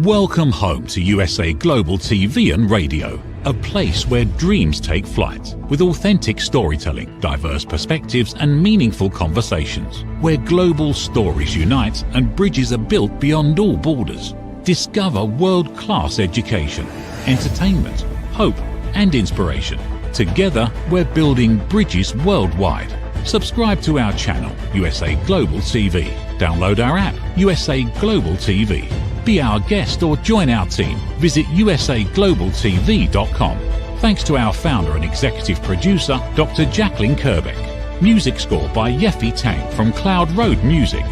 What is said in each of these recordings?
Welcome home to USA Global TV and Radio, a place where dreams take flight, with authentic storytelling, diverse perspectives and meaningful conversations, where global stories unite and bridges are built beyond all borders. Discover world-class education, entertainment, hope and inspiration. Together, we're building bridges worldwide. Subscribe to our channel, USA Global TV. Download our app, USA Global TV. Be our guest or join our team. Visit usaglobaltv.com. Thanks to our founder and executive producer, Dr. Jacalyn Kerbeck. Music score by Yeffy Tang from Cloud Road Music.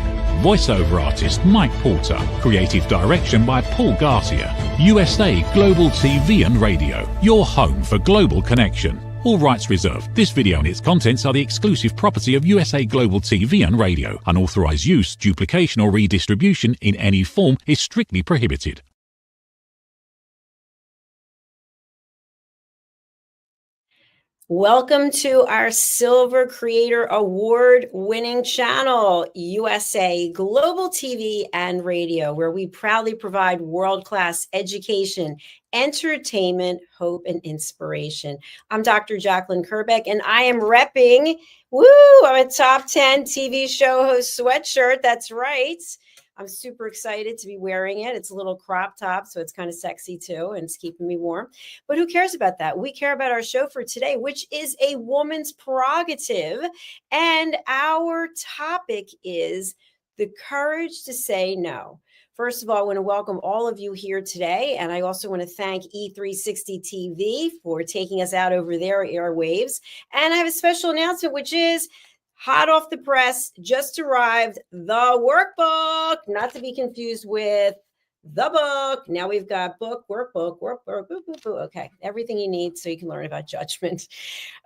Voiceover artist Mike Porter. Creative direction by Paul Garcia. USA Global TV and Radio, your home for global connection. All rights reserved. This video and its contents are the exclusive property of USA Global TV and Radio. Unauthorized use, duplication or redistribution in any form is strictly prohibited. Welcome to our Silver Creator Award winning channel, USA Global TV and Radio, where we proudly provide world-class education, entertainment, hope, and inspiration. I'm Dr. Jacalyn Kerbeck, and I am repping, I'm a top 10 TV show host sweatshirt. That's right. I'm super excited to be wearing it. It's a little crop top, so it's kind of sexy too, and it's keeping me warm. But who cares about that? We care about our show for today, which is a woman's prerogative. And our topic is the courage to say no. First of all, I want to welcome all of you here today. And I also want to thank E360 TV for taking us out over their airwaves. And I have a special announcement, which is hot off the press, just arrived, the workbook, not to be confused with the book. Now we've got book, workbook. Okay, everything you need so you can learn about judgment.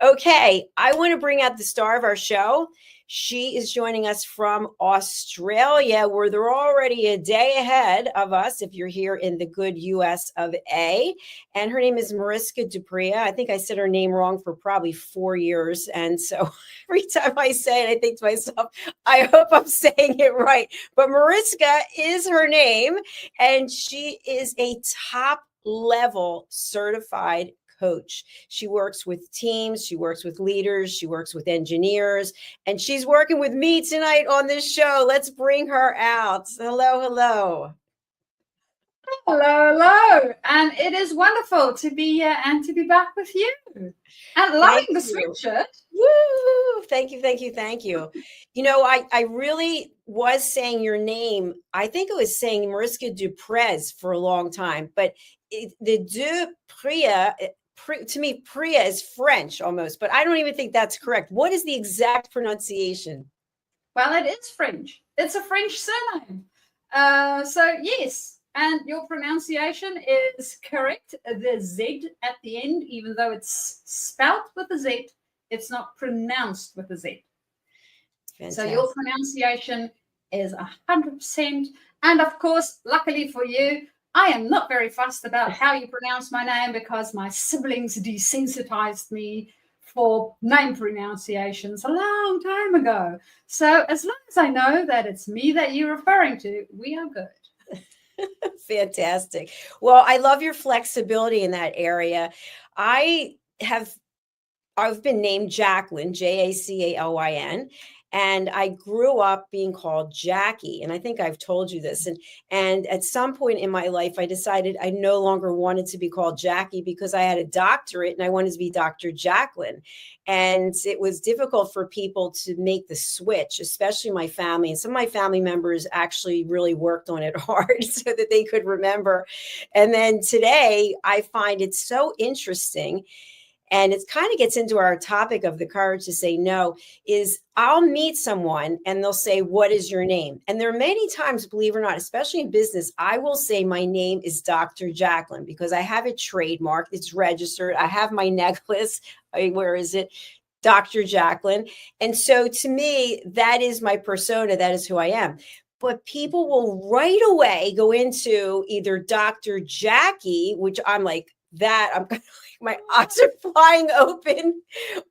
Okay, I want to bring out the star of our show. She is joining us from Australia, where they're already a day ahead of us if you're here in the good US of A. And her name is Mariska du Preez. I think I said her name wrong for probably 4 years. And so every time I say it, I think to myself, I hope I'm saying it right. But Mariska is her name, and she is a top level certified coach. She works with teams, she works with leaders, she works with engineers, and she's working with me tonight on this show. Let's bring her out. Hello. Hello. And it is wonderful to be here and to be back with you. And loving the sweatshirt. Woo! Thank you. You know, I really was saying your name. I think it was saying Mariska du Preez for a long time, but the du Preez, to me, Preez is French almost, but I don't even think that's correct. What is the exact pronunciation? Well, it is French. It's a French surname. So yes, and your pronunciation is correct. The Z at the end, even though it's spelt with a Z, it's not pronounced with a Z. Fantastic. So your pronunciation is 100%. And of course, luckily for you, I am not very fussed about how you pronounce my name because my siblings desensitized me for name pronunciations a long time ago. So as long as I know that it's me that you're referring to, we are good. Fantastic. Well, I love your flexibility in that area. I've been named Jacalyn, Jacalyn. And I grew up being called Jackie. And I think I've told you this. And at some point in my life, I decided I no longer wanted to be called Jackie because I had a doctorate and I wanted to be Dr. Jacalyn. And it was difficult for people to make the switch, especially my family. And some of my family members actually really worked on it hard so that they could remember. And then today, I find it so interesting. And it kind of gets into our topic of the courage to say no, is I'll meet someone and they'll say, what is your name? And there are many times, believe it or not, especially in business, I will say my name is Dr. Jacalyn because I have it trademarked. It's registered. I have my necklace. Where is it? Dr. Jacalyn. And so to me, that is my persona. That is who I am. But people will right away go into either Dr. Jackie, which I'm like, my eyes are flying open,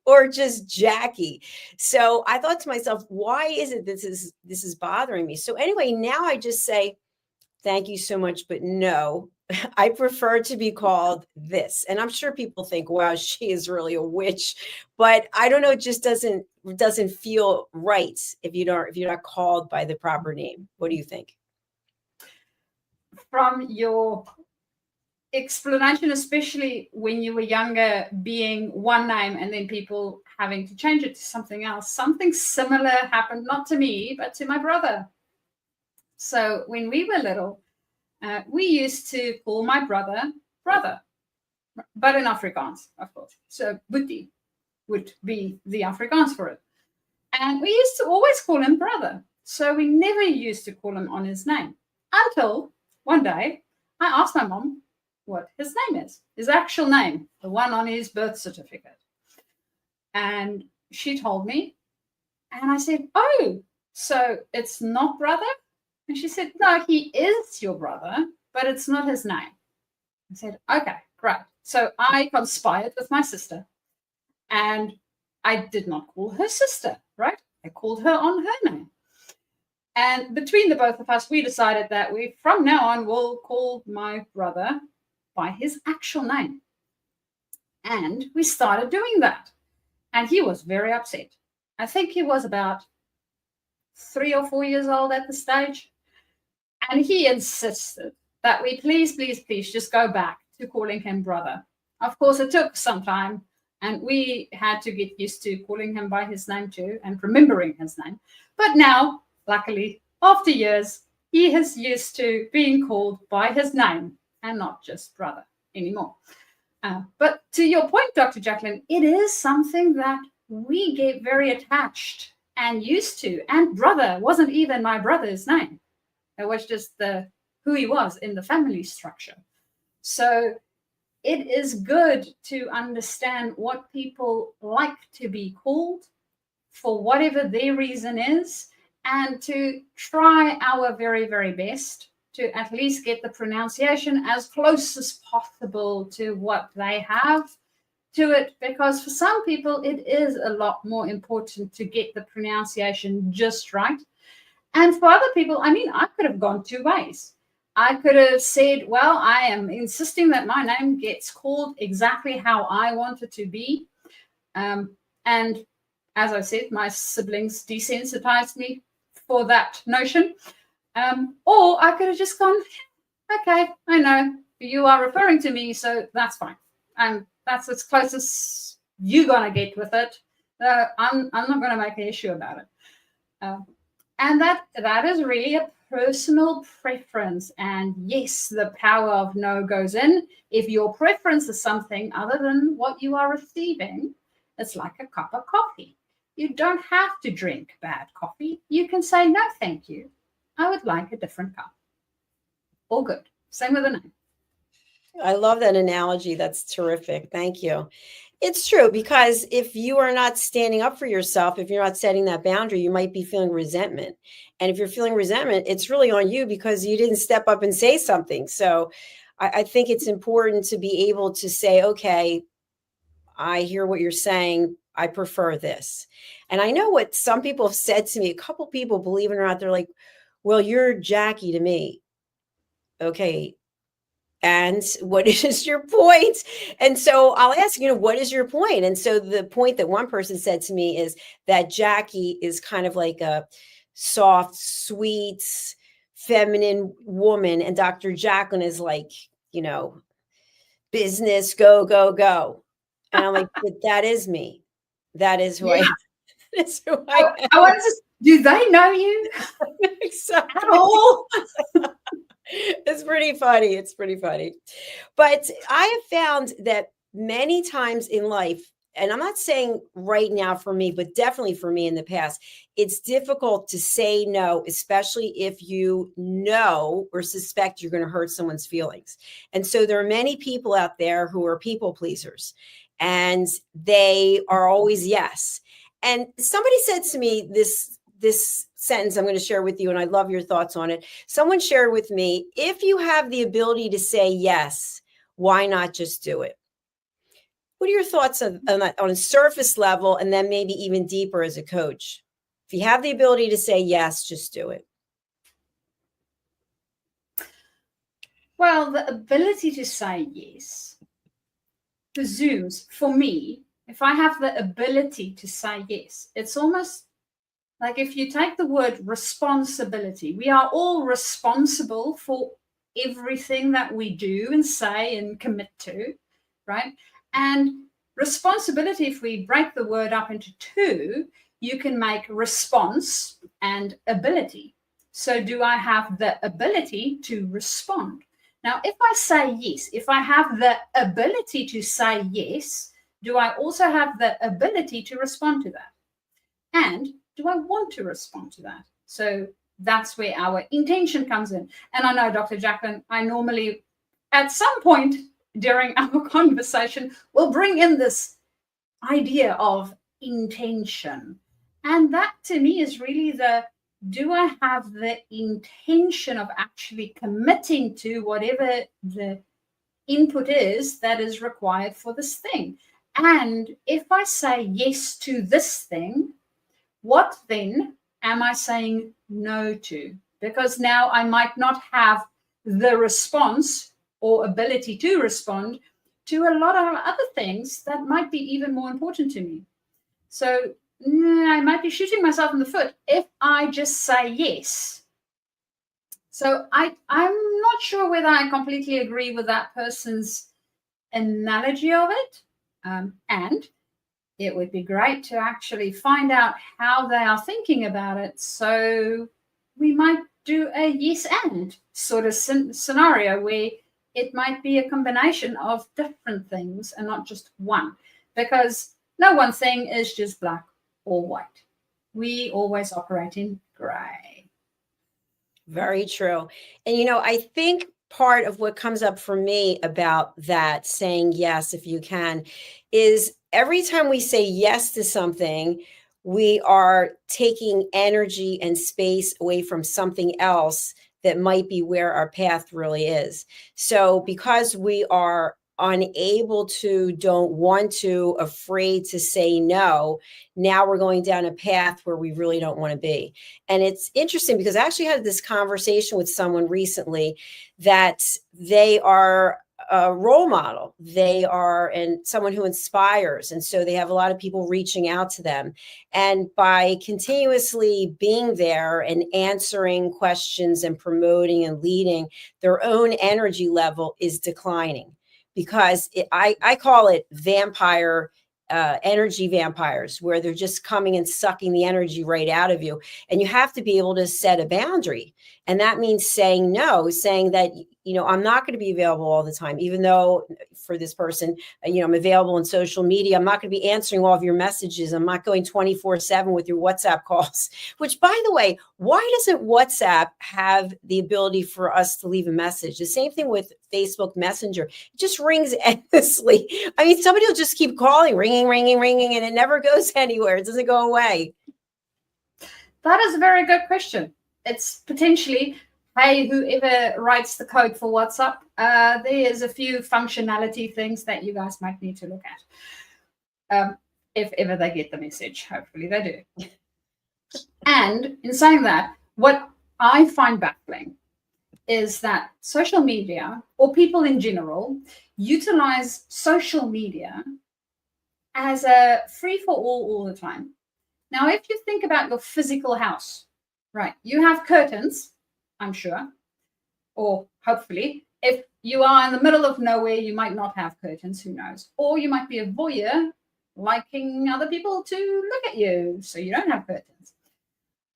or just Jackie. So I thought to myself, why is it this is bothering me? So anyway, now I just say, thank you so much, but no, I prefer to be called this. And I'm sure people think, wow, she is really a witch, but I don't know, it just doesn't feel right if you're not called by the proper name. What do you think? From your explanation, especially when you were younger, being one name and then people having to change it to something else, something similar happened, not to me, but to my brother. So when we were little, we used to call my brother, but in Afrikaans, of course. So Boetie would be the Afrikaans for it. And we used to always call him brother. So we never used to call him on his name until one day I asked my mom what his name is, his actual name, the one on his birth certificate. And she told me, and I said, oh, so it's not brother? And she said, no, he is your brother, but it's not his name. I said, okay, great. So I conspired with my sister, and I did not call her sister, right? I called her on her name. And between the both of us, we decided that we, from now on, will call my brother by his actual name. And we started doing that. And he was very upset. I think he was about 3 or 4 years old at the stage. And he insisted that we please just go back to calling him brother. Of course, it took some time, and we had to get used to calling him by his name too and remembering his name. But now, luckily, after years, he is used to being called by his name and not just brother anymore. But to your point, Dr. Jacalyn, it is something that we get very attached and used to. And brother wasn't even my brother's name. It was just who he was in the family structure. So it is good to understand what people like to be called for whatever their reason is, and to try our very, very best to at least get the pronunciation as close as possible to what they have to it, because for some people it is a lot more important to get the pronunciation just right. And for other people, I mean, I could have gone 2 ways. I could have said, well, I am insisting that my name gets called exactly how I want it to be. And as I said, my siblings desensitized me for that notion. Or I could have just gone, okay, I know you are referring to me, so that's fine. And that's as close as you're going to get with it. I'm not going to make an issue about it. And that is really a personal preference. And yes, the power of no goes in. If your preference is something other than what you are receiving, it's like a cup of coffee. You don't have to drink bad coffee. You can say, no, thank you. I would like a different cup. All good. Same with the name. I love that analogy. That's terrific. Thank you. It's true, because if you are not standing up for yourself, if you're not setting that boundary, you might be feeling resentment. And if you're feeling resentment, it's really on you because you didn't step up and say something. So I think it's important to be able to say, okay, I hear what you're saying. I prefer this. And I know what some people have said to me. A couple people, believe it or not, they're like, well, you're Jackie to me. Okay. And what is your point? And so I'll ask, what is your point? And so the point that one person said to me is that Jackie is kind of like a soft, sweet, feminine woman. And Dr. Jacalyn is like, business, go, go, go. And I'm like, but that is me. That is who I am. That's who I am. I want to, do they know you exactly. at all? It's pretty funny. It's pretty funny. But I have found that many times in life, and I'm not saying right now for me, but definitely for me in the past, it's difficult to say no, especially if you know or suspect you're going to hurt someone's feelings. And so there are many people out there who are people pleasers, and they are always yes. And somebody said to me this sentence I'm going to share with you, and I love your thoughts on it. Someone shared with me, if you have the ability to say yes, why not just do it? What are your thoughts on a surface level, and then maybe even deeper as a coach? If you have the ability to say yes, just do it. Well, the ability to say yes presumes, for me, if I have the ability to say yes, it's almost like if you take the word responsibility, we are all responsible for everything that we do and say and commit to, right? And responsibility, if we break the word up into two, you can make response and ability. So do I have the ability to respond? Now, if I say yes, if I have the ability to say yes, do I also have the ability to respond to that? And do I want to respond to that? So that's where our intention comes in. And I know, Dr. Jacalyn, I normally, at some point during our conversation, will bring in this idea of intention. And that to me is really do I have the intention of actually committing to whatever the input is that is required for this thing? And if I say yes to this thing, what then am I saying no to? Because now I might not have the response or ability to respond to a lot of other things that might be even more important to me. So I might be shooting myself in the foot if I just say yes. So I'm not sure whether I completely agree with that person's analogy of it. And it would be great to actually find out how they are thinking about it. So we might do a yes and sort of scenario where it might be a combination of different things and not just one, because no one thing is just black or white. We always operate in gray. Very true. And, I think part of what comes up for me about that saying yes, if you can, is every time we say yes to something, we are taking energy and space away from something else that might be where our path really is. So because we are unable to, don't want to, afraid to say no, now we're going down a path where we really don't want to be. And it's interesting because I actually had this conversation with someone recently that they are a role model. They are someone who inspires. And so they have a lot of people reaching out to them. And by continuously being there and answering questions and promoting and leading, their own energy level is declining. Because I call it vampire energy vampires, where they're just coming and sucking the energy right out of you. And you have to be able to set a boundary. And that means saying no, saying that, I'm not going to be available all the time, even though for this person, I'm available on social media. I'm not going to be answering all of your messages. I'm not going 24/7 with your WhatsApp calls, which, by the way, why doesn't WhatsApp have the ability for us to leave a message? The same thing with Facebook Messenger. It just rings endlessly. I mean, somebody will just keep calling, ringing, and it never goes anywhere. It doesn't go away. That is a very good question. It's potentially, hey, whoever writes the code for WhatsApp, there's a few functionality things that you guys might need to look at. If ever they get the message, hopefully they do. And in saying that, what I find baffling is that social media, or people in general, utilize social media as a free-for-all all the time. Now, if you think about your physical house, right, you have curtains, I'm sure, or hopefully. If you are in the middle of nowhere, you might not have curtains, who knows? Or you might be a voyeur, liking other people to look at you, so you don't have curtains.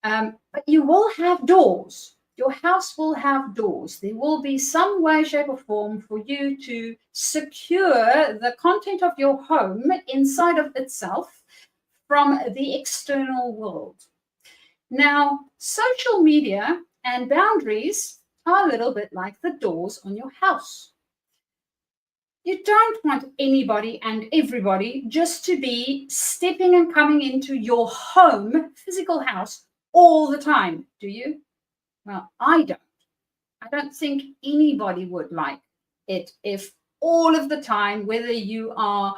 But you will have doors. Your house will have doors. There will be some way, shape, or form for you to secure the content of your home inside of itself from the external world. Now, social media and boundaries are a little bit like the doors on your house. You don't want anybody and everybody just to be stepping and coming into your home, physical house, all the time, do you? Well, I don't. I don't think anybody would like it if all of the time, whether you are,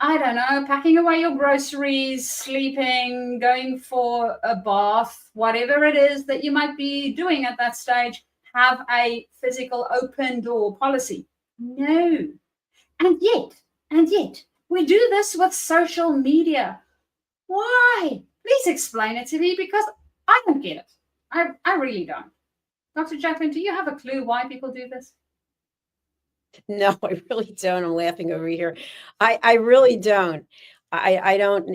I don't know, packing away your groceries, sleeping, going for a bath, whatever it is that you might be doing at that stage, have a physical open door policy? No. And yet, we do this with social media. Why? Please explain it to me, because I don't get it. I really don't. Dr. Jacalyn, do you have a clue why people do this? No, I really don't. I'm laughing over here. I really don't. I don't,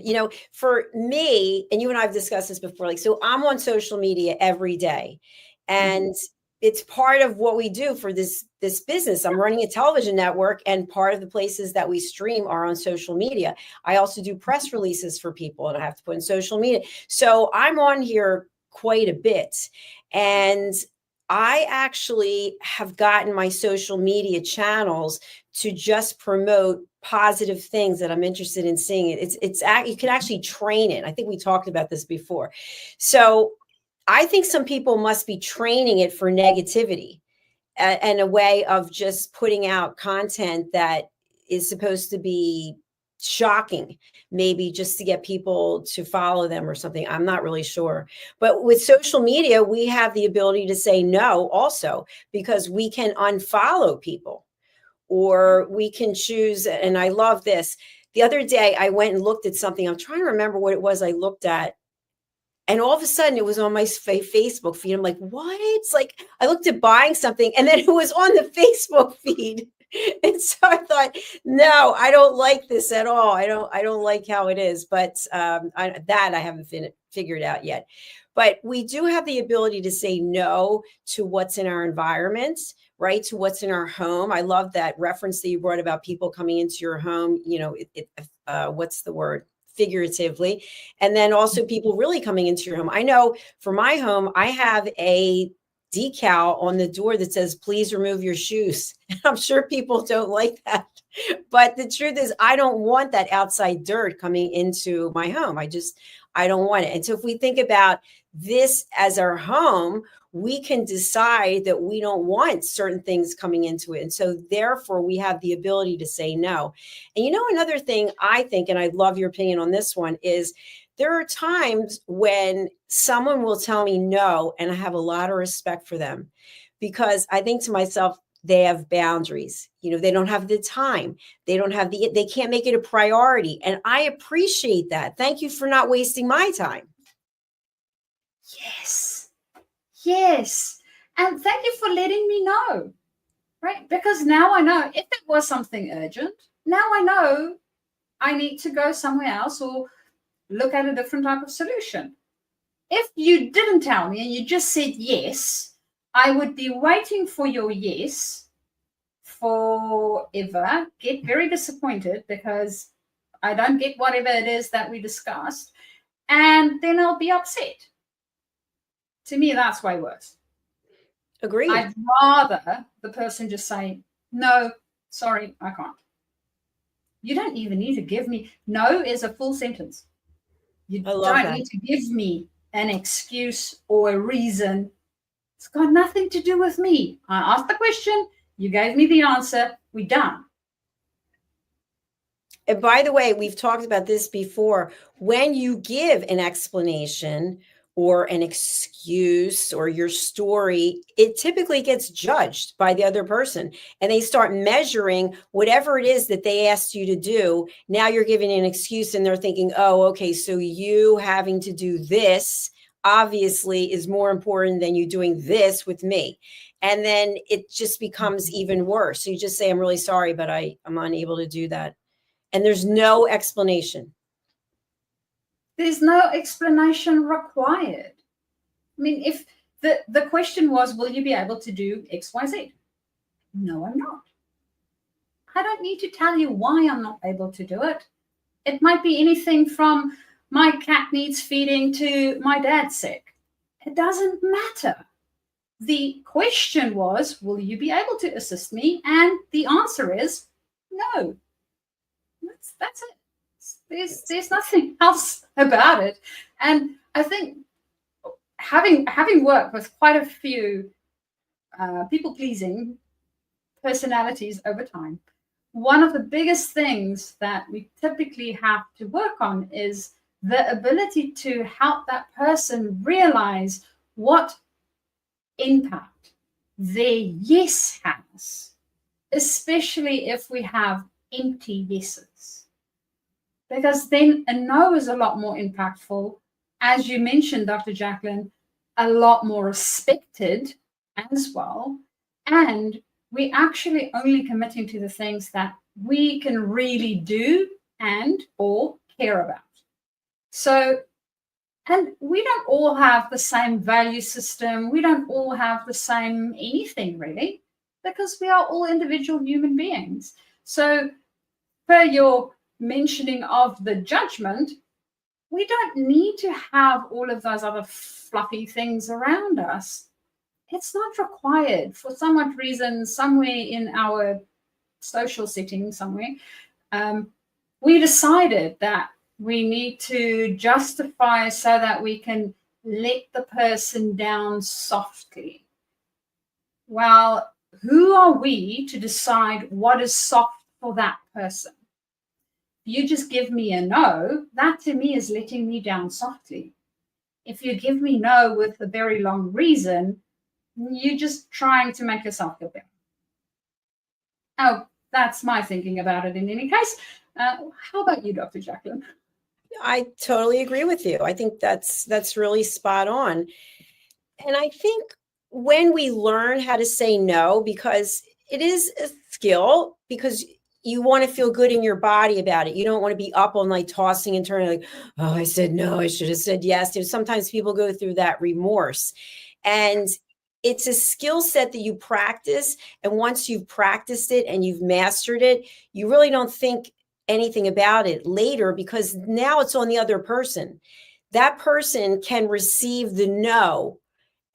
for me, and you and I have discussed this before, like, so I'm on social media every day, and it's part of what we do for this business. I'm running a television network, and part of the places that we stream are on social media. I also do press releases for people, and I have to put in social media. So I'm on here quite a bit. And I actually have gotten my social media channels to just promote positive things that I'm interested in seeing. You can actually train it. I think we talked about this before. So I think some people must be training it for negativity and a way of just putting out content that is supposed to be shocking, maybe just to get people to follow them or something. I'm not really sure. But with social media, we have the ability to say no also, because we can unfollow people, or we can choose. And I love this. The other day I went and looked at something. I'm trying to remember what it was I looked at. And all of a sudden it was on my Facebook feed. I'm like, what? It's like, I looked at buying something, and then it was on the Facebook feed. And so I thought, no, I don't like this at all. I don't like how it is, but I haven't figured out yet. But we do have the ability to say no to what's in our environment, right? To what's in our home. I love that reference that you brought about people coming into your home. What's the word? Figuratively. And then also people really coming into your home. I know for my home, I have a decal on the door that says, please remove your shoes. I'm sure people don't like that. But the truth is, I don't want that outside dirt coming into my home. I don't want it. And so if we think about this as our home, we can decide that we don't want certain things coming into it. And so therefore we have the ability to say no. And another thing I think, and I love your opinion on this one, is there are times when someone will tell me no, and I have a lot of respect for them, because I think to myself, they have boundaries. They don't have the time. They can't make it a priority. And I appreciate that. Thank you for not wasting my time. Yes. And thank you for letting me know, right? Because now I know if it was something urgent, now I know I need to go somewhere else or look at a different type of solution. If you didn't tell me and you just said yes, I would be waiting for your yes forever, get very disappointed because I don't get whatever it is that we discussed, and then I'll be upset. To me, that's way worse. Agreed. I'd rather the person just say, no, sorry, I can't. You don't even need to give me, no is a full sentence. You don't need to give me an excuse or a reason. It's got nothing to do with me. I asked the question, you gave me the answer, we're done. And by the way, we've talked about this before. When you give an explanation or an excuse or your story, it typically gets judged by the other person, and they start measuring whatever it is that they asked you to do. Now you're giving an excuse, and they're thinking, oh, okay, so you having to do this obviously is more important than you doing this with me. And then it just becomes even worse. So you just say, I'm really sorry, but I'm unable to do that. And there's no explanation. There's no explanation required. I mean, if the question was, will you be able to do X, Y, Z? No, I'm not. I don't need to tell you why I'm not able to do it. It might be anything from my cat needs feeding to my dad's sick. It doesn't matter. The question was, will you be able to assist me? And the answer is no. That's it. There's nothing else about it. And I think having worked with quite a few people-pleasing personalities over time, one of the biggest things that we typically have to work on is the ability to help that person realize what impact their yes has, especially if we have empty yeses. Because then a no is a lot more impactful. As you mentioned, Dr. Jacalyn, a lot more respected as well. And we're actually only committing to the things that we can really do and or care about. So, and we don't all have the same value system. We don't all have the same anything really, because we are all individual human beings. So per your mentioning of the judgment, we don't need to have all of those other fluffy things around us. It's not required. For some odd reason, somewhere in our social setting, somewhere, we decided that we need to justify so that we can let the person down softly. Well, who are we to decide what is soft for that person? You just give me a no, that to me is letting me down softly. If you give me no with a very long reason, you're just trying to make yourself feel better. Oh, that's my thinking about it in any case. How about you, Dr. Jacalyn? I totally agree with you. I think that's really spot on. And I think when we learn how to say no, because it is a skill, because you want to feel good in your body about it. You don't want to be up all night tossing and turning like, oh, I said no, I should have said yes. Sometimes people go through that remorse. And it's a skill set that you practice. And once you've practiced it and you've mastered it, you really don't think anything about it later, because now it's on the other person. That person can receive the no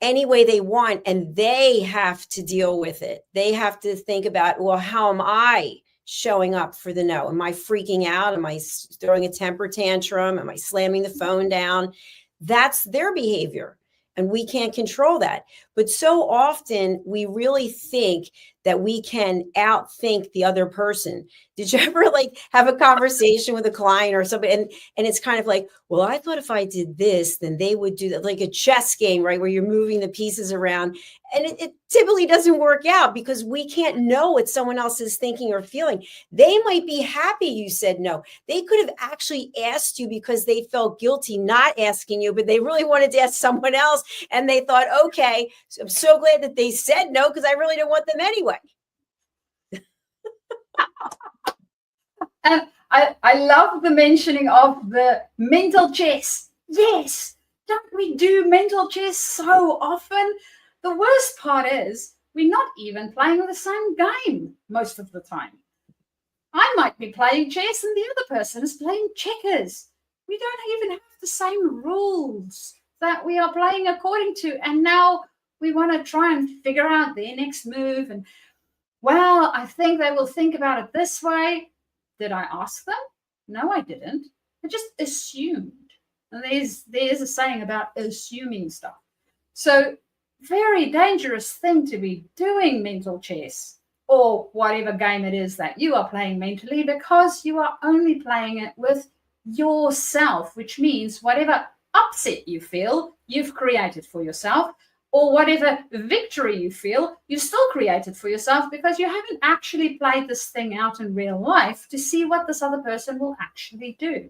any way they want, and they have to deal with it. They have to think about, well, how am I showing up for the no? Am I freaking out? Am I throwing a temper tantrum? Am I slamming the phone down? That's their behavior, and we can't control that. But so often we really think that we can outthink the other person. Did you ever like have a conversation with a client or somebody, and it's kind of like, well, I thought if I did this, then they would do that, like a chess game, right? Where you're moving the pieces around, and it typically doesn't work out because we can't know what someone else is thinking or feeling. They might be happy you said no. They could have actually asked you because they felt guilty not asking you, but they really wanted to ask someone else. And they thought, okay, so I'm so glad that they said no, because I really don't want them anyway. And I love the mentioning of the mental chess. Yes, don't we do mental chess so often? The worst part is we're not even playing the same game most of the time. I might be playing chess and the other person is playing checkers. We don't even have the same rules that we are playing according to. And now we want to try and figure out their next move. And, well, I think they will think about it this way. Did I ask them? No, I didn't. I just assumed. And there's a saying about assuming stuff. So very dangerous thing to be doing mental chess or whatever game it is that you are playing mentally, because you are only playing it with yourself, which means whatever upset you feel, you've created for yourself, or whatever victory you feel, you've still created for yourself, because you haven't actually played this thing out in real life to see what this other person will actually do.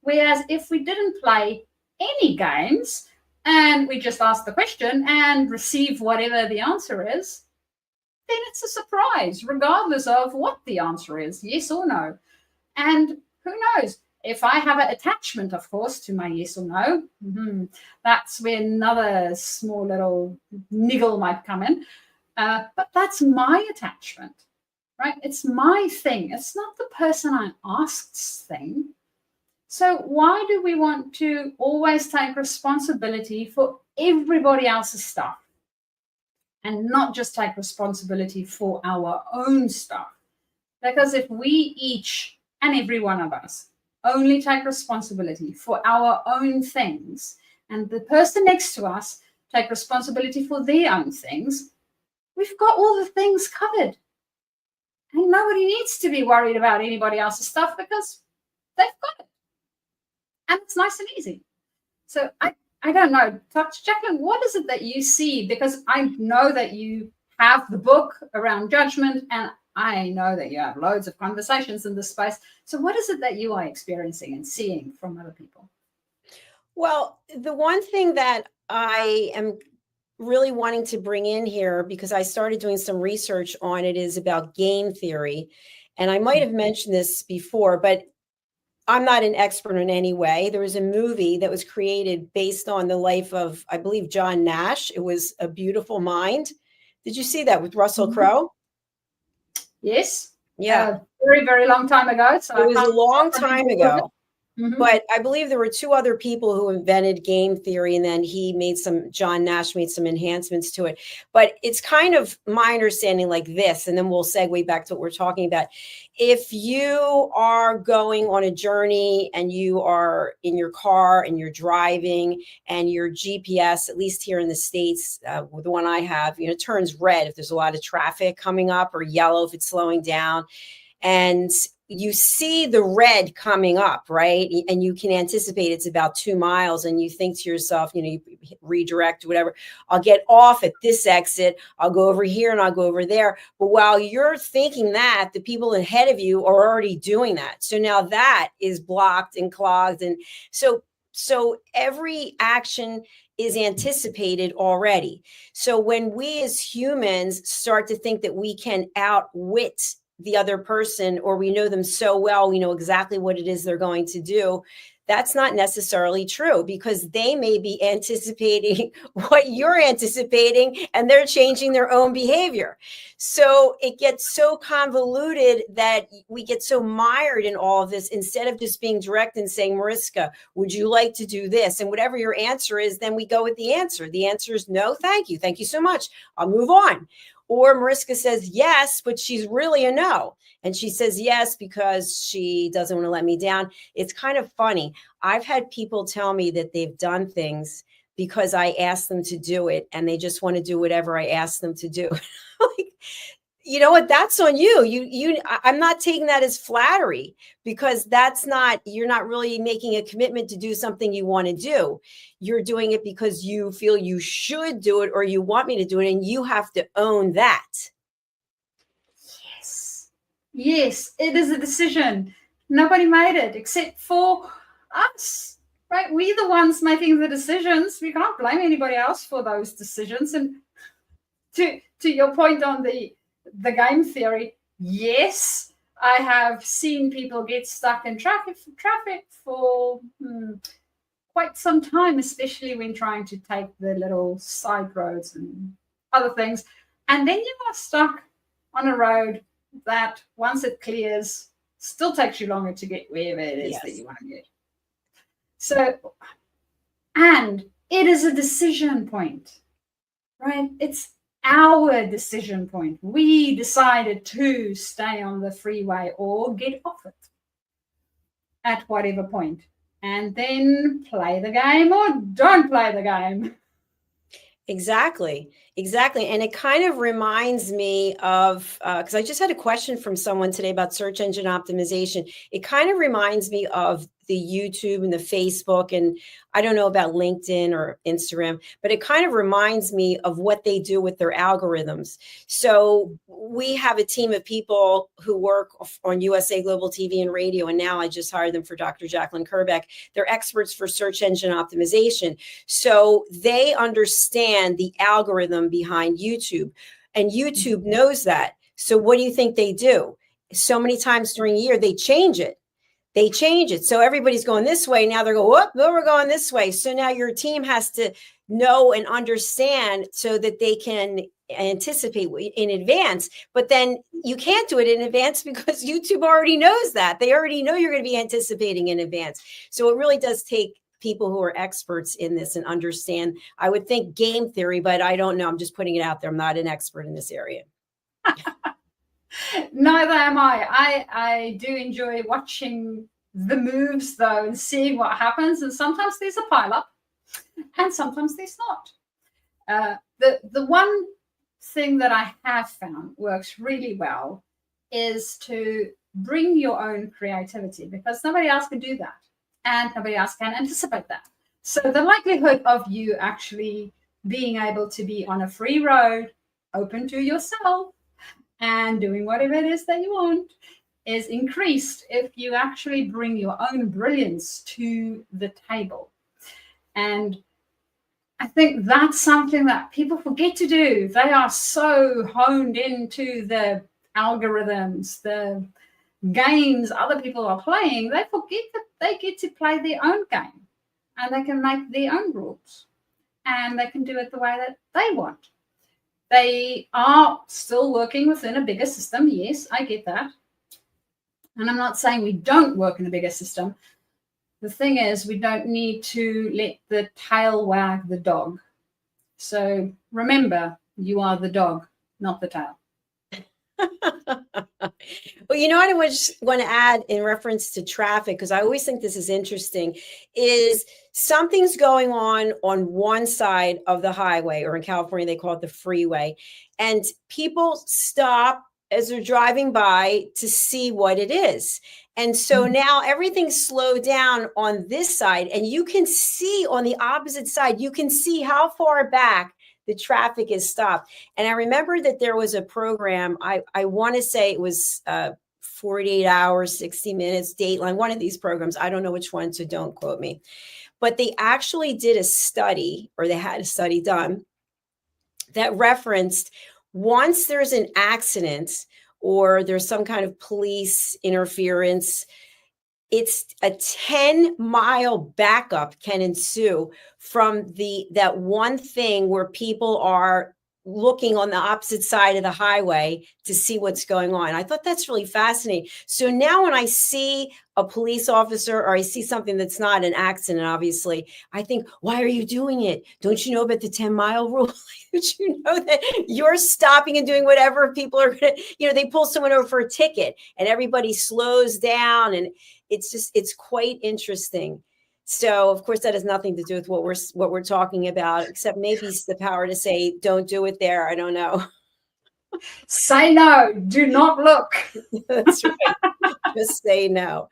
Whereas if we didn't play any games and we just ask the question and receive whatever the answer is, then it's a surprise, regardless of what the answer is, yes or no. And who knows? If I have an attachment, of course, to my yes or no, that's where another small little niggle might come in. But that's my attachment, right? It's my thing. It's not the person I asked's thing. So why do we want to always take responsibility for everybody else's stuff and not just take responsibility for our own stuff? Because if we each and every one of us only take responsibility for our own things, and the person next to us take responsibility for their own things, we've got all the things covered. And nobody needs to be worried about anybody else's stuff because they've got it. And it's nice and easy. So I don't know, Dr. Jacalyn, what is it that you see? Because I know that you have the book around judgment, and I know that you have loads of conversations in this space. So what is it that you are experiencing and seeing from other people? Well, the one thing that I am really wanting to bring in here, because I started doing some research on it, is about game theory. And I might have mentioned this before, but I'm not an expert in any way. There was a movie that was created based on the life of, I believe, John Nash. It was A Beautiful Mind. Did you see that with Russell Crowe? Yes. Yeah. Very, very long time ago. So it was a long time ago. Mm-hmm. But I believe there were two other people who invented game theory, and then John Nash made some enhancements to it. But it's kind of my understanding like this, and then we'll segue back to what we're talking about. If you are going on a journey and you are in your car and you're driving and your GPS, at least here in the States, the one I have, turns red if there's a lot of traffic coming up, or yellow if it's slowing down. And you see the red coming up, right? And you can anticipate it's about 2 miles, and you think to yourself, you redirect, whatever. I'll get off at this exit. I'll go over here and I'll go over there. But while you're thinking that, the people ahead of you are already doing that. So now that is blocked and clogged. And so every action is anticipated already. So when we as humans start to think that we can outwit the other person, or we know them so well, we know exactly what it is they're going to do, that's not necessarily true, because they may be anticipating what you're anticipating, and they're changing their own behavior. So it gets so convoluted that we get so mired in all of this, instead of just being direct and saying, Mariska, would you like to do this? And whatever your answer is, then we go with the answer. The answer is no, thank you. Thank you so much. I'll move on. Or Mariska says yes, but she's really a no. And she says yes because she doesn't want to let me down. It's kind of funny. I've had people tell me that they've done things because I asked them to do it, and they just want to do whatever I asked them to do. Like, you know what? That's on you. I'm not taking that as flattery, because you're not really making a commitment to do something you want to do. You're doing it because you feel you should do it, or you want me to do it, and you have to own that. Yes, it is a decision. Nobody made it except for us, right? We're the ones making the decisions. We can't blame anybody else for those decisions. And to your point on the game theory, yes, I have seen people get stuck in traffic for quite some time, especially when trying to take the little side roads and other things. And then you are stuck on a road that, once it clears, still takes you longer to get wherever it is that you want to get. So, and it is a decision point, right? It's our decision point. We decided to stay on the freeway or get off it at whatever point, and then play the game or don't play the game. Exactly. And it kind of reminds me of, because I just had a question from someone today about search engine optimization. It kind of reminds me of the YouTube and the Facebook, and I don't know about LinkedIn or Instagram, but it kind of reminds me of what they do with their algorithms. So we have a team of people who work on USA Global TV and radio, and now I just hired them for Dr. Jacalyn Kerbeck. They're experts for search engine optimization. So they understand the algorithm behind YouTube, and YouTube knows that. So what do you think they do? So many times during a year, they change it. So everybody's going this way. Now they're going, whoop, no, we're going this way. So now your team has to know and understand so that they can anticipate in advance. But then you can't do it in advance because YouTube already knows that. They already know you're going to be anticipating in advance. So it really does take people who are experts in this and understand, I would think, game theory, but I don't know. I'm just putting it out there. I'm not an expert in this area. Neither am I. I do enjoy watching the moves, though, and seeing what happens. And sometimes there's a pileup, and sometimes there's not. The one thing that I have found works really well is to bring your own creativity, because nobody else can do that, and nobody else can anticipate that. So the likelihood of you actually being able to be on a free road open to yourself and doing whatever it is that you want is increased if you actually bring your own brilliance to the table. And I think that's something that people forget to do. They are so honed into the algorithms, the games other people are playing, they forget that they get to play their own game and they can make their own rules and they can do it the way that they want. They are still working within a bigger system. Yes, I get that. And I'm not saying we don't work in a bigger system. The thing is, we don't need to let the tail wag the dog. So remember, you are the dog, not the tail. Well, you know what I just want to add in reference to traffic, because I always think this is interesting, is something's going on one side of the highway, or in California, they call it the freeway, and people stop as they're driving by to see what it is. And so now everything's slowed down on this side, and you can see on the opposite side, you can see how far back the traffic is stopped. And I remember that there was a program, I want to say it was 48 hours, 60 minutes, Dateline, one of these programs. I don't know which one, so don't quote me. But they actually did a study, or they had a study done that referenced once there's an accident or there's some kind of police interference, it's a 10-mile backup can ensue from that one thing where people are looking on the opposite side of the highway to see what's going on. I thought that's really fascinating. So now when I see a police officer or I see something that's not an accident, obviously, I think, why are you doing it? Don't you know about the 10-mile rule? Don't you know that you're stopping and doing whatever people are going to, they pull someone over for a ticket and everybody slows down, and it's quite interesting. So, of course, that has nothing to do with what we're talking about, except maybe it's the power to say, don't do it there. I don't know. Say no. Do not look. That's right. Just say no.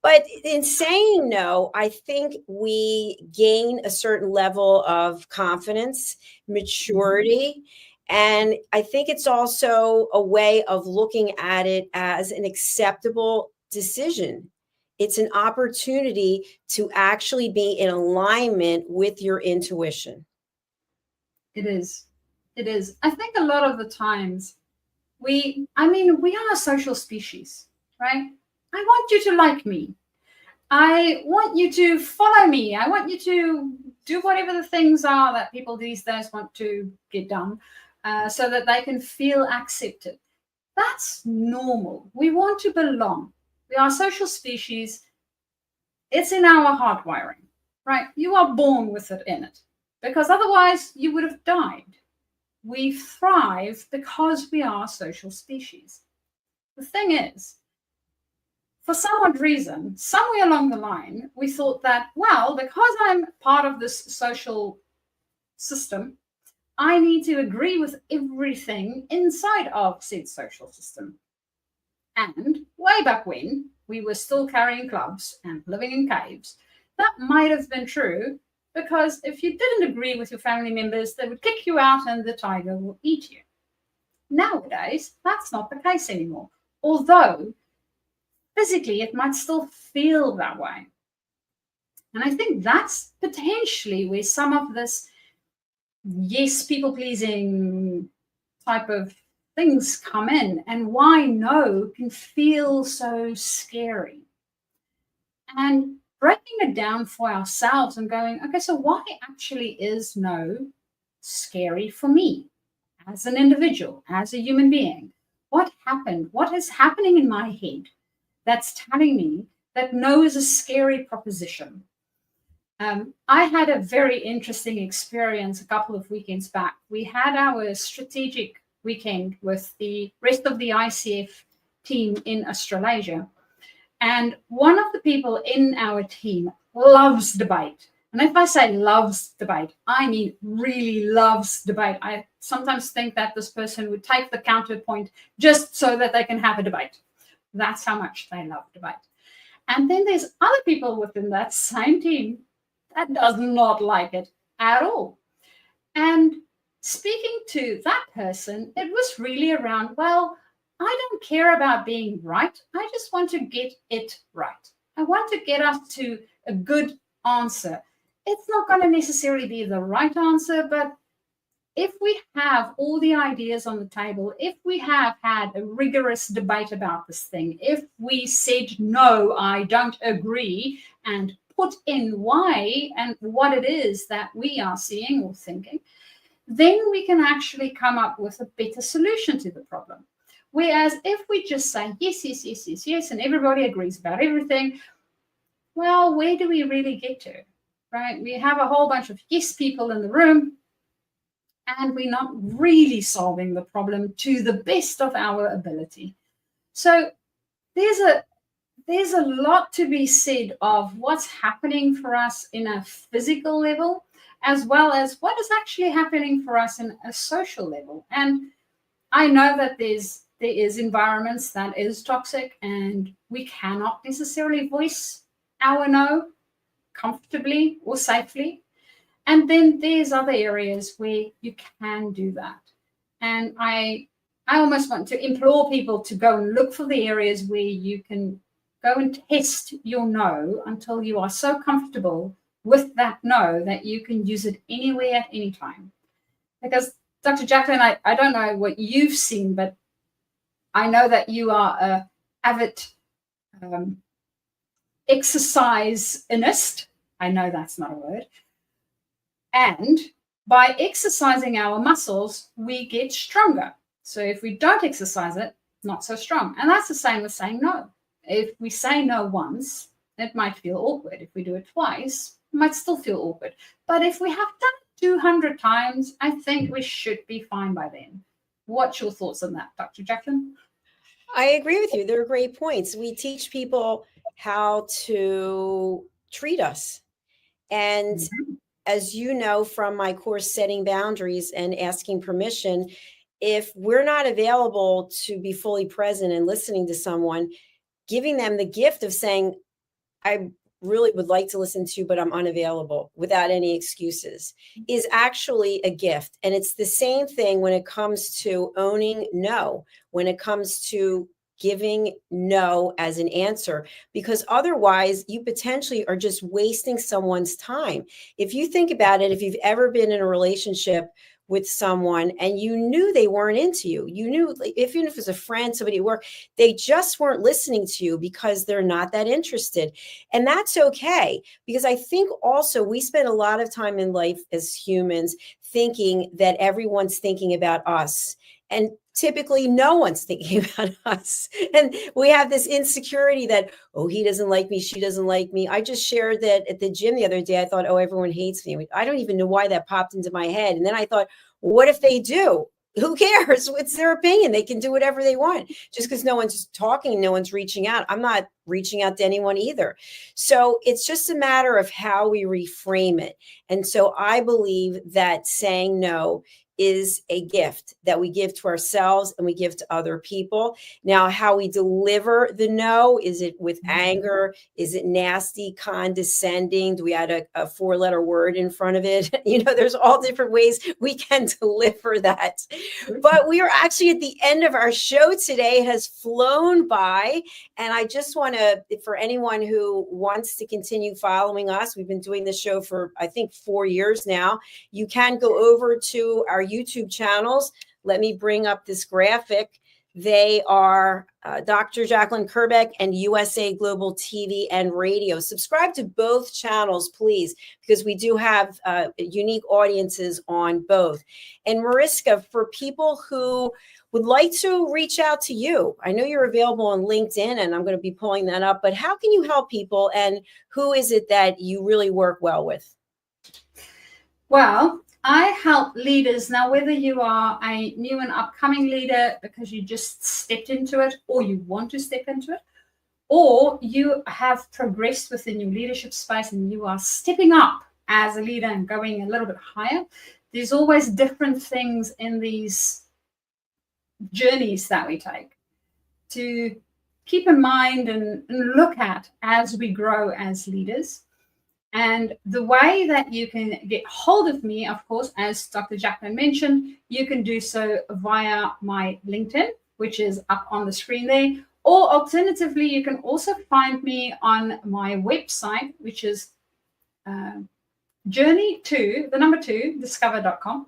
But in saying no, I think we gain a certain level of confidence, maturity, and I think it's also a way of looking at it as an acceptable decision. It's an opportunity to actually be in alignment with your intuition. It is. It is. I think a lot of the times we are a social species, right? I want you to like me. I want you to follow me. I want you to do whatever the things are that people these days want to get done so that they can feel accepted. That's normal. We want to belong. We are a social species. It's in our heart wiring, right? You are born with it in it, because otherwise you would have died. We thrive because we are a social species. The thing is, for some odd reason, somewhere along the line, we thought that, well, because I'm part of this social system, I need to agree with everything inside of said social system. And way back when we were still carrying clubs and living in caves, that might have been true, because if you didn't agree with your family members, they would kick you out and the tiger will eat you. Nowadays, that's not the case anymore, although physically it might still feel that way. And I think that's potentially where some of this, yes, people-pleasing type of things come in, and why no can feel so scary. And breaking it down for ourselves and going, okay, so why actually is no scary for me as an individual, as a human being? What happened? What is happening in my head that's telling me that no is a scary proposition? I had a very interesting experience a couple of weekends back. We had our strategic weekend with the rest of the ICF team in Australasia. And one of the people in our team loves debate. And if I say loves debate, I mean really loves debate. I sometimes think that this person would take the counterpoint just so that they can have a debate. That's how much they love debate. And then there's other people within that same team that does not like it at all. And speaking to that person, it was really around, well, I don't care about being right. I just want to get it right. I want to get us to a good answer. It's not going to necessarily be the right answer, but if we have all the ideas on the table, if we have had a rigorous debate about this thing, if we said, no, I don't agree, and put in why and what it is that we are seeing or thinking, then we can actually come up with a better solution to the problem. Whereas if we just say yes, yes, yes, yes, yes, and everybody agrees about everything, well, where do we really get to, right? We have a whole bunch of yes people in the room, and we're not really solving the problem to the best of our ability. So there's a lot to be said of what's happening for us in a physical level, as well as what is actually happening for us in a social level. And I know that there is environments that is toxic, and we cannot necessarily voice our no comfortably or safely. And then there's other areas where you can do that. And I almost want to implore people to go and look for the areas where you can go and test your no until you are so comfortable with that no that you can use it anywhere at any time. Because Dr. Jacalyn, I don't know what you've seen, but I know that you are an avid exercise-inist. I know that's not a word. And by exercising our muscles, we get stronger. So if we don't exercise it, not so strong. And that's the same with saying no. If we say no once, it might feel awkward. If we do it twice, it might still feel awkward. But if we have done it 200 times, I think we should be fine by then. What's your thoughts on that, Dr. Jacalyn? I agree with you. They're great points. We teach people how to treat us. And as you know from my course, Setting Boundaries and Asking Permission, if we're not available to be fully present and listening to someone, giving them the gift of saying, I really would like to listen to you, but I'm unavailable without any excuses, is actually a gift. And it's the same thing when it comes to owning no, when it comes to giving no as an answer, because otherwise you potentially are just wasting someone's time. If you think about it, if you've ever been in a relationship with someone and you knew they weren't into you, you knew, even if it was a friend, somebody at work, they just weren't listening to you because they're not that interested. And that's okay, because I think also we spend a lot of time in life as humans thinking that everyone's thinking about us. And typically no one's thinking about us. And we have this insecurity that, oh, he doesn't like me, she doesn't like me. I just shared that at the gym the other day. I thought, oh, everyone hates me. I don't even know why that popped into my head. And then I thought, what if they do? Who cares? It's their opinion. They can do whatever they want. Just because no one's talking, no one's reaching out. I'm not reaching out to anyone either. So it's just a matter of how we reframe it. And so I believe that saying no is a gift that we give to ourselves and we give to other people. Now, how we deliver the no, is it with anger? Is it nasty, condescending? Do we add a four-letter word in front of it? There's all different ways we can deliver that. But we are actually at the end of our show today. It has flown by. And I just want to, for anyone who wants to continue following us, we've been doing this show for, I think, 4 years now. You can go over to our YouTube channels. Let me bring up this graphic. They are Dr. Jacalyn Kerbeck and USA Global TV and Radio. Subscribe to both channels, please, because we do have unique audiences on both. And Mariska, for people who would like to reach out to you, I know you're available on LinkedIn, and I'm going to be pulling that up, but how can you help people, and who is it that you really work well with? Well, I help leaders. Now, whether you are a new and upcoming leader because you just stepped into it, or you want to step into it, or you have progressed within your leadership space and you are stepping up as a leader and going a little bit higher, there's always different things in these journeys that we take to keep in mind and look at as we grow as leaders. And the way that you can get hold of me, of course, as Dr. Jacalyn mentioned, you can do so via my LinkedIn, which is up on the screen there. Or alternatively, you can also find me on my website, which is discover.com.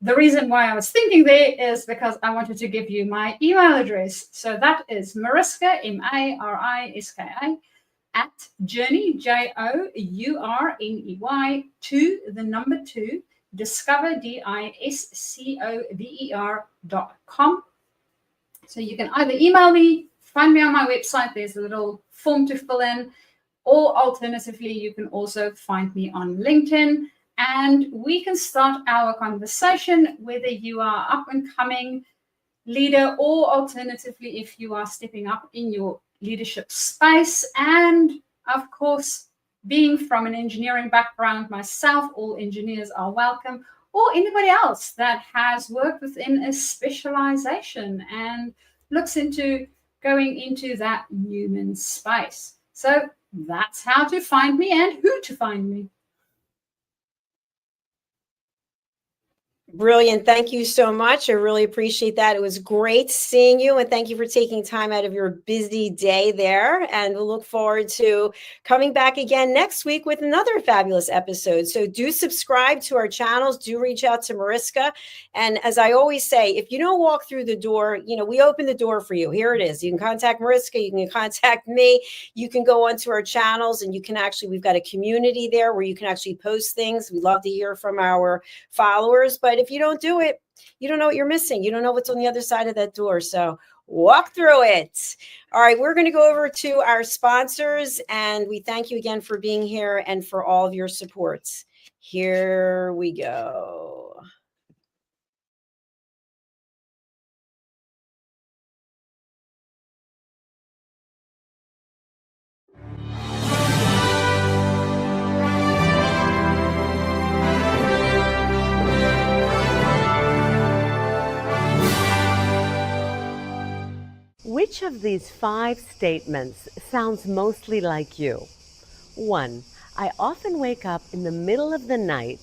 The reason why I was thinking there is because I wanted to give you my email address. So that is Mariska, Mariska, at journey, JOURNEY, two, discover, DISCOVER.com. So you can either email me, find me on my website, there's a little form to fill in, or alternatively, you can also find me on LinkedIn, and we can start our conversation, whether you are up and coming leader, or alternatively, if you are stepping up in your leadership space. And of course, being from an engineering background myself, all engineers are welcome, or anybody else that has worked within a specialization and looks into going into that human space. So that's how to find me and who to find me. Brilliant. Thank you so much. I really appreciate that. It was great seeing you, and thank you for taking time out of your busy day there. And we'll look forward to coming back again next week with another fabulous episode. So do subscribe to our channels. Do reach out to Mariska. And as I always say, if you don't walk through the door, we open the door for you. Here it is. You can contact Mariska. You can contact me. You can go onto our channels, and we've got a community there where you can actually post things. We love to hear from our followers. But if you don't do it, you don't know what you're missing. You don't know what's on the other side of that door. So walk through it. All right, we're going to go over to our sponsors, and we thank you again for being here and for all of your supports. Here we go. Which of these 5 statements sounds mostly like you? 1. I often wake up in the middle of the night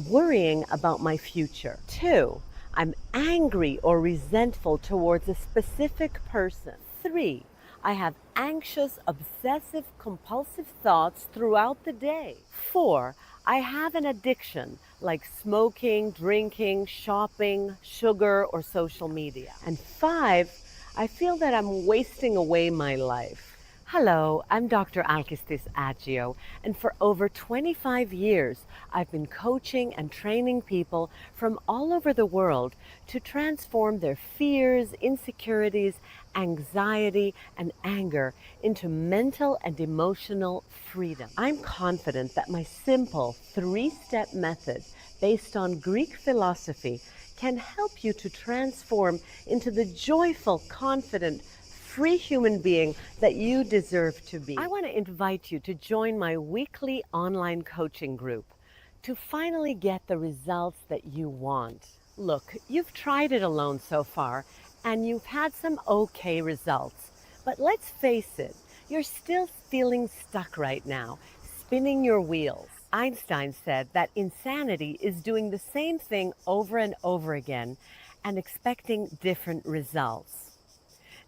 worrying about my future. 2. I'm angry or resentful towards a specific person. 3. I have anxious, obsessive, compulsive thoughts throughout the day. 4. I have an addiction like smoking, drinking, shopping, sugar, or social media. And 5, I feel that I'm wasting away my life. Hello, I'm Dr. Alkistis Agio, and for over 25 years, I've been coaching and training people from all over the world to transform their fears, insecurities, anxiety, and anger into mental and emotional freedom. I'm confident that my simple 3-step method based on Greek philosophy can help you to transform into the joyful, confident, free human being that you deserve to be. I want to invite you to join my weekly online coaching group to finally get the results that you want. Look, you've tried it alone so far, and you've had some okay results. But let's face it, you're still feeling stuck right now, spinning your wheels. Einstein said that insanity is doing the same thing over and over again and expecting different results.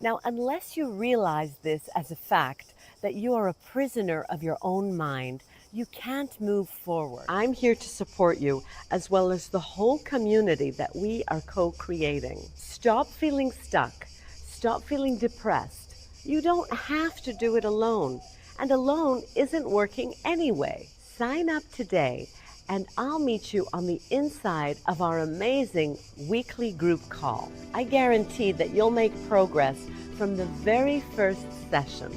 Now, unless you realize this as a fact, that you are a prisoner of your own mind, you can't move forward. I'm here to support you, as well as the whole community that we are co-creating. Stop feeling stuck. Stop feeling depressed. You don't have to do it alone, and alone isn't working anyway. Sign up today, and I'll meet you on the inside of our amazing weekly group call. I guarantee that you'll make progress from the very first session.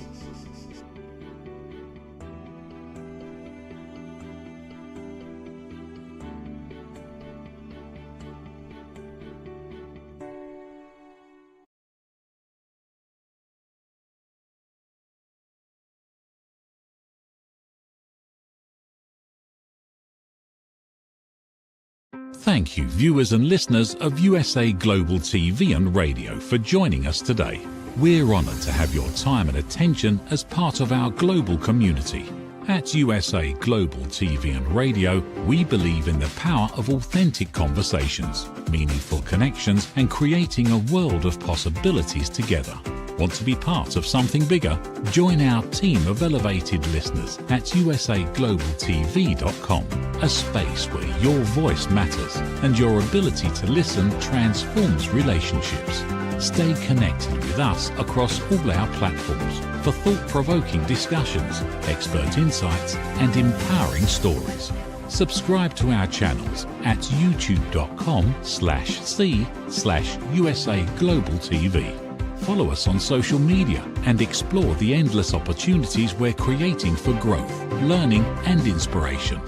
Thank you, viewers and listeners of USA Global TV and Radio, for joining us today. We're honoured to have your time and attention as part of our global community. At USA Global TV and Radio, we believe in the power of authentic conversations, meaningful connections, and creating a world of possibilities together. Want to be part of something bigger? Join our team of elevated listeners at usaglobaltv.com, a space where your voice matters and your ability to listen transforms relationships. Stay connected with us across all our platforms for thought-provoking discussions, expert insights, and empowering stories. Subscribe to our channels at youtube.com/c/USAGlobalTV. Follow us on social media and explore the endless opportunities we're creating for growth, learning, and inspiration.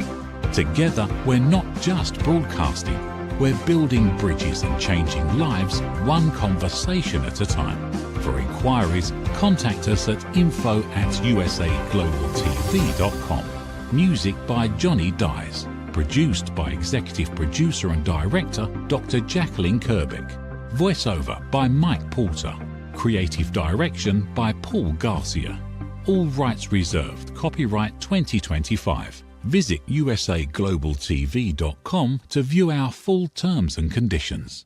Together, we're not just broadcasting, we're building bridges and changing lives one conversation at a time. For inquiries, contact us at info@usaglobaltv.com. Music by Johnny Dies. Produced by Executive Producer and Director Dr. Jacalyn Kerbeck. Voiceover by Mike Porter. Creative Direction by Paul Garcia. All rights reserved. Copyright 2025. Visit usaglobaltv.com to view our full terms and conditions.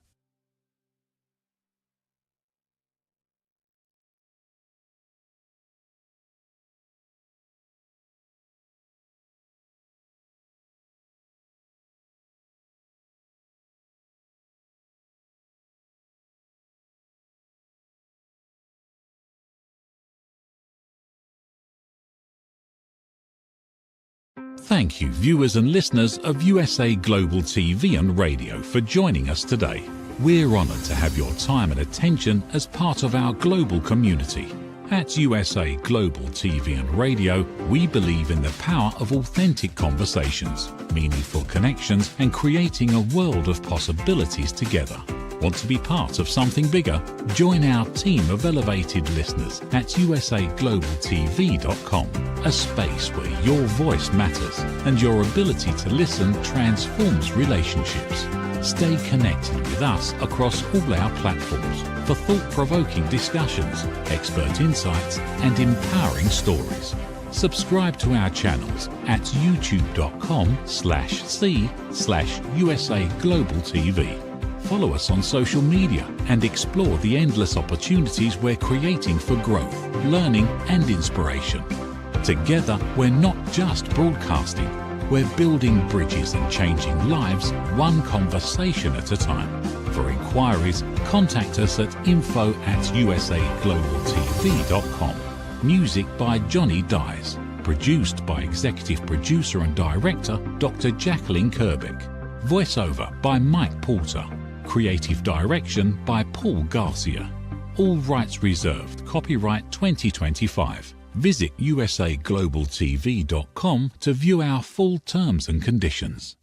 Thank you, viewers and listeners of USA Global TV and Radio, for joining us today. We're honored to have your time and attention as part of our global community. At USA Global TV and Radio, we believe in the power of authentic conversations, meaningful connections, and creating a world of possibilities together. Want to be part of something bigger? Join our team of elevated listeners at usaglobaltv.com, a space where your voice matters and your ability to listen transforms relationships. Stay connected with us across all our platforms for thought-provoking discussions, expert insights, and empowering stories. Subscribe to our channels at youtube.com/c/USAGlobalTV. Follow us on social media and explore the endless opportunities we're creating for growth, learning, and inspiration. Together, we're not just broadcasting, we're building bridges and changing lives one conversation at a time. For inquiries, contact us at info@usaglobaltv.com. Music by Johnny Dies. Produced by Executive Producer and Director Dr. Jacalyn Kerbeck. Voiceover by Mike Porter. Creative Direction by Paul Garcia. All rights reserved. Copyright 2025. Visit usaglobaltv.com to view our full terms and conditions.